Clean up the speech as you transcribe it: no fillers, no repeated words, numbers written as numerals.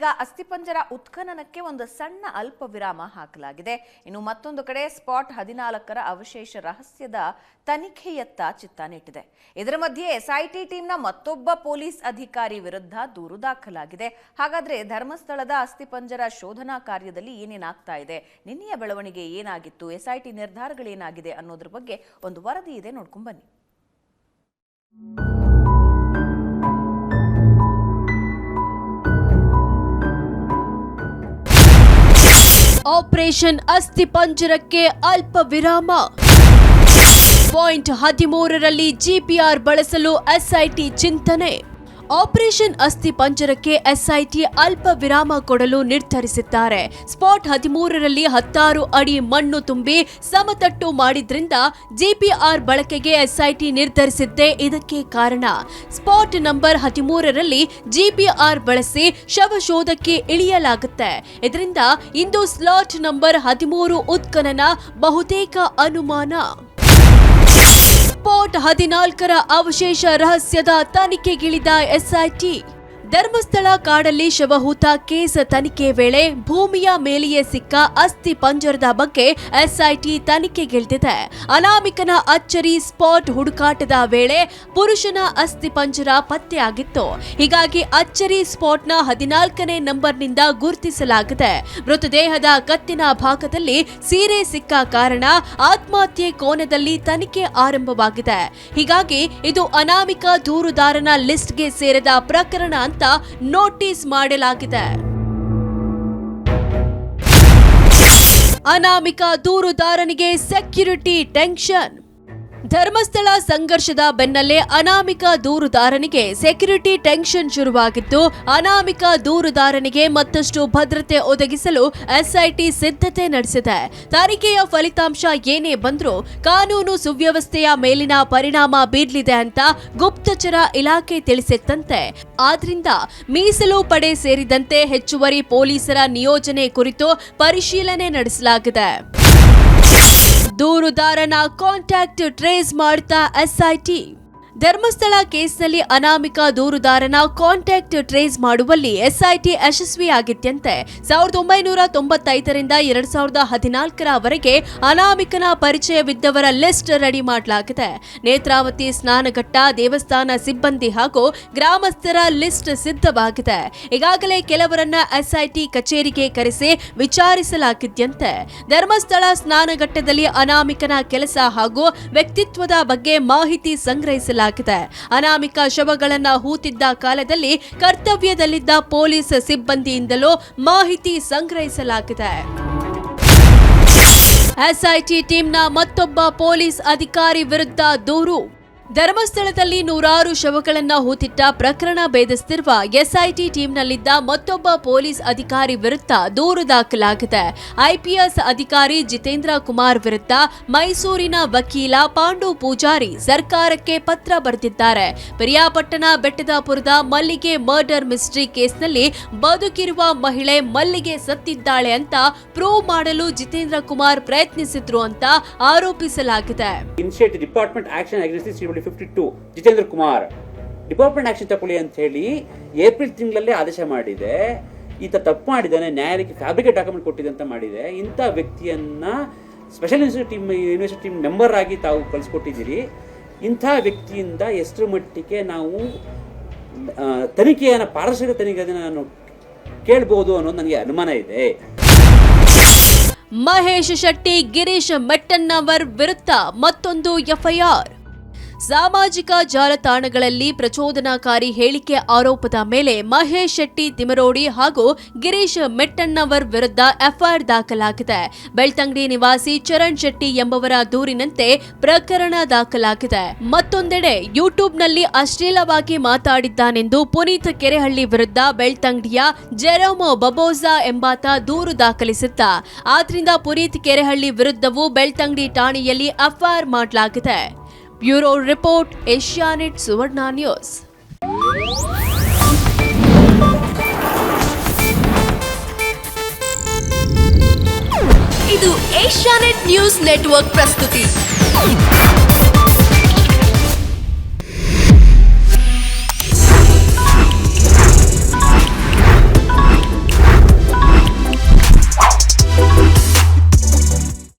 ಇದೀಗ ಅಸ್ಥಿಪಂಜರ ಉತ್ಖನನಕ್ಕೆ ಒಂದು ಸಣ್ಣ ಅಲ್ಪ ವಿರಾಮ ಹಾಕಲಾಗಿದೆ. ಇನ್ನು ಮತ್ತೊಂದು ಕಡೆ ಸ್ಪಾಟ್ 14ರ ಅವಶೇಷ ರಹಸ್ಯದ ತನಿಖೆಯತ್ತ ಚಿತ್ತ ನೆಟ್ಟಿದೆ. ಇದರ ಮಧ್ಯೆ ಎಸ್ಐಟಿ ಟೀಮ್ನ ಮತ್ತೊಬ್ಬ ಪೊಲೀಸ್ ಅಧಿಕಾರಿ ವಿರುದ್ಧ ದೂರು ದಾಖಲಾಗಿದೆ. ಹಾಗಾದ್ರೆ ಧರ್ಮಸ್ಥಳದ ಅಸ್ಥಿಪಂಜರ ಶೋಧನಾ ಕಾರ್ಯದಲ್ಲಿ ಏನೇನಾಗ್ತಾ ಇದೆ, ನಿನ್ನೆಯ ಬೆಳವಣಿಗೆ ಏನಾಗಿತ್ತು, ಎಸ್ಐಟಿ ನಿರ್ಧಾರಗಳೇನಾಗಿದೆ ಅನ್ನೋದ್ರ ಬಗ್ಗೆ ಒಂದು ವರದಿ ಇದೆ, ನೋಡ್ಕೊಂಡ್ ಬನ್ನಿ. ಆಪರೇಷನ್ ಅಸ್ಥಿಪಂಜರಕ್ಕೆ ಅಲ್ಪ ವಿರಾಮ. ಪಾಯಿಂಟ್ 13ರಲ್ಲಿ ಜಿಪಿಆರ್ ಬಳಸಲು ಎಸ್ಐಟಿ ಚಿಂತನೆ. ಆಪರೇಷನ್ ಅಸ್ಥಿಪಂಜರಕ್ಕೆ ಎಸ್ಐಟಿ ಅಲ್ಪ ವಿರಾಮ ಕೊಡಲು ನಿರ್ಧರಿಸಿದ್ದಾರೆ. ಸ್ಪಾಟ್ 13ರಲ್ಲಿ 16 ಅಡಿ ಮಣ್ಣು ತುಂಬಿ ಸಮತಟ್ಟು ಮಾಡಿದ್ರಿಂದ ಜಿಪಿಆರ್ ಬಳಕೆಗೆ ಎಸ್ಐಟಿ ನಿರ್ಧರಿಸಿದ್ದೇ ಇದಕ್ಕೆ ಕಾರಣ. ಸ್ಪಾಟ್ ನಂಬರ್ 13ರಲ್ಲಿ ಜಿಪಿಆರ್ ಬಳಸಿ ಶವಶೋಧಕ್ಕೆ ಇಳಿಯಲಾಗುತ್ತೆ. ಇದರಿಂದ ಇಂದು ಸ್ಲಾಟ್ ನಂಬರ್ 13 ಉತ್ಖನನ ಬಹುತೇಕ ಅನುಮಾನ. ಸ್ಪಾಟ್ 14ರ ಅವಶೇಷ ರಹಸ್ಯದ ತನಿಖೆಗಿಳಿದ ಎಸ್ಐಟಿ. ಧರ್ಮಸ್ಥಳ ಕಾಡಲ್ಲಿ ಶವಹೂತ ಕೇಸ್ ತನಿಖೆ ವೇಳೆ ಭೂಮಿಯ ಮೇಲೆಯೇ ಸಿಕ್ಕ ಅಸ್ಥಿ ಪಂಜರದ ಬಗ್ಗೆ ಎಸ್ಐಟಿ ತನಿಖೆಗಿಳಿದಿದೆ. ಅನಾಮಿಕನ ಅಚ್ಚರಿ ಸ್ಪಾಟ್ ಹುಡುಕಾಟದ ವೇಳೆ ಪುರುಷನ ಅಸ್ಥಿ ಪಂಜರ ಪತ್ತೆಯಾಗಿತ್ತು. ಹೀಗಾಗಿ ಅಚ್ಚರಿ ಸ್ಪಾಟ್ನ 14ನೇ ನಂಬರ್ನಿಂದ ಗುರುತಿಸಲಾಗಿದೆ. ಮೃತದೇಹದ ಕತ್ತಿನ ಭಾಗದಲ್ಲಿ ಸೀರೆ ಸಿಕ್ಕ ಕಾರಣ ಆತ್ಮಹತ್ಯೆ ಕೋನದಲ್ಲಿ ತನಿಖೆ ಆರಂಭವಾಗಿದೆ. ಹೀಗಾಗಿ ಇದು ಅನಾಮಿಕ ದೂರುದಾರನ ಲಿಸ್ಟ್ಗೆ ಸೇರಿದ ಪ್ರಕರಣ ಅಂತ ನೋಟಿಸ್ ಮಾಡಲಾಗಿದೆ. ಅನಾಮಿಕ ದೂರುದಾರನಿಗೆ ಸೆಕ್ಯೂರಿಟಿ ಟೆನ್ಷನ್. ಧರ್ಮಸ್ಥಳ ಸಂಘರ್ಷದ ಬೆನ್ನಲ್ಲೇ ಅನಾಮಿಕ ದೂರುದಾರನಿಗೆ ಸೆಕ್ಯೂರಿಟಿ ಟೆನ್ಷನ್ ಶುರುವಾಗಿದ್ದು, ಅನಾಮಿಕ ದೂರುದಾರನಿಗೆ ಮತ್ತಷ್ಟು ಭದ್ರತೆ ಒದಗಿಸಲು ಎಸ್ಐಟಿ ಸಿದ್ಧತೆ ನಡೆಸಿದೆ. ತನಿಖೆಯ ಫಲಿತಾಂಶ ಏನೇ ಬಂದರೂ ಕಾನೂನು ಸುವ್ಯವಸ್ಥೆಯ ಮೇಲಿನ ಪರಿಣಾಮ ಬೀರಲಿದೆ ಅಂತ ಗುಪ್ತಚರ ಇಲಾಖೆ ತಿಳಿಸಿತ್ತಂತೆ. ಆದ್ರಿಂದ ಮೀಸಲು ಪಡೆ ಸೇರಿದಂತೆ ಹೆಚ್ಚುವರಿ ಪೊಲೀಸರ ನಿಯೋಜನೆ ಕುರಿತು ಪರಿಶೀಲನೆ ನಡೆಸಲಾಗಿದೆ. ದೂರುದಾರನ ಕಾಂಟ್ಯಾಕ್ಟ್ ಟ್ರೇಸ್ ಮಾಡ್ತಾ ಎಸ್ಐಟಿ. ಧರ್ಮಸ್ಥಳ ಕೇಸ್ನಲ್ಲಿ ಅನಾಮಿಕ ದೂರುದಾರನ ಕಾಂಟ್ಯಾಕ್ಟ್ ಟ್ರೇಸ್ ಮಾಡುವಲ್ಲಿ ಎಸ್ಐಟಿ ಯಶಸ್ವಿಯಾಗಿತ್ತಂತೆ. 1995ರಿಂದ 2014ರವರೆಗೆ ಅನಾಮಿಕನ ಪರಿಚಯವಿದ್ದವರ ಲಿಸ್ಟ್ ರೆಡಿ ಮಾಡಲಾಗಿದೆ. ನೇತ್ರಾವತಿ ಸ್ನಾನಘಟ್ಟ ದೇವಸ್ಥಾನ ಸಿಬ್ಬಂದಿ ಹಾಗೂ ಗ್ರಾಮಸ್ಥರ ಲಿಸ್ಟ್ ಸಿದ್ಧವಾಗಿದೆ. ಈಗಾಗಲೇ ಕೆಲವರನ್ನ ಎಸ್ಐಟಿ ಕಚೇರಿಗೆ ಕರೆಸಿ ವಿಚಾರಿಸಲಾಗಿದ್ದಂತೆ. ಧರ್ಮಸ್ಥಳ ಸ್ನಾನಘಟ್ಟದಲ್ಲಿ ಅನಾಮಿಕನ ಕೆಲಸ ಹಾಗೂ ವ್ಯಕ್ತಿತ್ವದ ಬಗ್ಗೆ ಮಾಹಿತಿ ಸಂಗ್ರಹಿಸಲಾಗಿದೆ. ಅನಾಮಿಕ ಶವಗಳನ್ನ ಹೂತಿದ್ದ ಕಾಲದಲ್ಲಿ ಕರ್ತವ್ಯದಲ್ಲಿದ್ದ ಪೊಲೀಸ್ ಸಿಬ್ಬಂದಿಯಿಂದಲೂ ಮಾಹಿತಿ ಸಂಗ್ರಹಿಸಲಾಗಿದೆ. ಎಸ್ಐಟಿ ಟೀಮ್ನ ಮತ್ತೊಬ್ಬ ಪೊಲೀಸ್ ಅಧಿಕಾರಿ ವಿರುದ್ಧ ದೂರು. ಧರ್ಮಸ್ಥಳದಲ್ಲಿ ನೂರಾರು ಶವಗಳನ್ನ ಹೂತಿಟ್ಟ ಪ್ರಕರಣ ಭೇದಿಸುತ್ತಿರುವ ಎಸ್ಐಟಿ ಟೀಮ್ನಲ್ಲಿದ್ದ ಮತ್ತೊಬ್ಬ ಪೊಲೀಸ್ ಅಧಿಕಾರಿ ವಿರುದ್ಧ ದೂರು ದಾಖಲಾಗಿದೆ. ಐಪಿಎಸ್ ಅಧಿಕಾರಿ ಜಿತೇಂದ್ರ ಕುಮಾರ್ ವಿರುದ್ಧ ಮೈಸೂರಿನ ವಕೀಲ ಪಾಂಡು ಪೂಜಾರಿ ಸರ್ಕಾರಕ್ಕೆ ಪತ್ರ ಬರೆದಿದ್ದಾರೆ. ಪಿರಿಯಾಪಟ್ಟಣ ಬೆಟ್ಟದಪುರದ ಮಲ್ಲಿಗೆ ಮರ್ಡರ್ ಮಿಸ್ಟ್ರಿ ಕೇಸ್ನಲ್ಲಿ ಬದುಕಿರುವ ಮಹಿಳೆ ಮಲ್ಲಿಗೆ ಸತ್ತಿದ್ದಾಳೆ ಅಂತ ಪ್ರೂವ್ ಮಾಡಲು ಜಿತೇಂದ್ರ ಕುಮಾರ್ ಪ್ರಯತ್ನಿಸಿದ್ರು ಅಂತ ಆರೋಪಿಸಲಾಗಿದೆ. ಜಿತೇಂದ್ರ ಕುಮಾರ್ ಡಿಪಾರ್ಟ್ಮೆಂಟ್ ಆಕ್ಷನ್ ತಗೊಳ್ಳಿ ಅಂತ ಹೇಳಿ ಏಪ್ರಿಲ್ ತಿಂಗಳಲ್ಲೇ ಆದೇಶ ಮಾಡಿದೆ. ಈತ ತಪ್ಪು ಮಾಡಿದ್ದಾನೆ, ನ್ಯಾಯಾಲಯಕ್ಕೆ ಫ್ಯಾಬ್ರಿಕೇಟ್ ಡಾಕ್ಯುಮೆಂಟ್ ಕೊಟ್ಟಿದೆ ಅಂತ ಮಾಡಿದೆ. ಇಂಥ ವ್ಯಕ್ತಿಯನ್ನ ಸ್ಪೆಷಲ್ ಇನ್ವೆಸ್ಟಿಗೇಷನ್ ಟೀಮ್ ಮೆಂಬರ್ ಆಗಿ ತಾವು ಕಳಿಸ್ಕೊಟ್ಟಿದ್ದೀರಿ. ಇಂಥ ವ್ಯಕ್ತಿಯಿಂದ ಎಷ್ಟರ ಮಟ್ಟಿಗೆ ನಾವು ತನಿಖೆಯನ್ನು ಪಾರದರ್ಶಕ ತನಿಖೆಯನ್ನು ಕೇಳಬಹುದು ಅನ್ನೋದು ನನಗೆ ಅನುಮಾನ ಇದೆ. ಮಹೇಶ್ ಶೆಟ್ಟಿ ಗಿರೀಶ್ ಮೆಟ್ಟಣ್ಣವರ್ ವಿರುದ್ಧ ಮತ್ತೊಂದು ಎಫ್ಐಆರ್. ಸಾಮಾಜಿಕ ಜಾಲತಾಣಗಳಲ್ಲಿ ಪ್ರಚೋದನಾಕಾರಿ ಹೇಳಿಕೆ ಆರೋಪದ ಮೇಲೆ ಮಹೇಶ್ ಶೆಟ್ಟಿ ತಿಮರೋಡಿ ಹಾಗೂ ಗಿರೀಶ್ ಮೆಟ್ಟಣ್ಣವರ್ ವಿರುದ್ಧ ಎಫ್ಐಆರ್ ದಾಖಲಾಗಿದೆ. ಬೆಳ್ತಂಗಡಿ ನಿವಾಸಿ ಚರಣ್ ಶೆಟ್ಟಿ ಎಂಬವರ ದೂರಿನಂತೆ ಪ್ರಕರಣ ದಾಖಲಾಗಿದೆ. ಮತ್ತೊಂದೆಡೆ ಯೂಟ್ಯೂಬ್ನಲ್ಲಿ ಅಶ್ಲೀಲವಾಗಿ ಮಾತಾಡಿದ್ದಾನೆಂದು ಪುನೀತ್ ಕೆರೆಹಳ್ಳಿ ವಿರುದ್ಧ ಬೆಳ್ತಂಗಡಿಯ ಜೆರೋಮ್ ಬಬೋಜಾ ಎಂಬಾತ ದೂರು ದಾಖಲಿಸಿದ್ದ. ಆದ್ರಿಂದ ಪುನೀತ್ ಕೆರೆಹಳ್ಳಿ ವಿರುದ್ಧವೂ ಬೆಳ್ತಂಗಡಿ ಠಾಣೆಯಲ್ಲಿ ಎಫ್ಐಆರ್ ಮಾಡಲಾಗಿದೆ. ಬ್ಯೂರೋ ರಿಪೋರ್ಟ್, ಏಷ್ಯಾನೆಟ್ ಸುವರ್ಣ ನ್ಯೂಸ್. ಇದು ಏಷ್ಯಾನೆಟ್ ನ್ಯೂಸ್ ನೆಟ್ವರ್ಕ್ ಪ್ರಸ್ತುತಿ.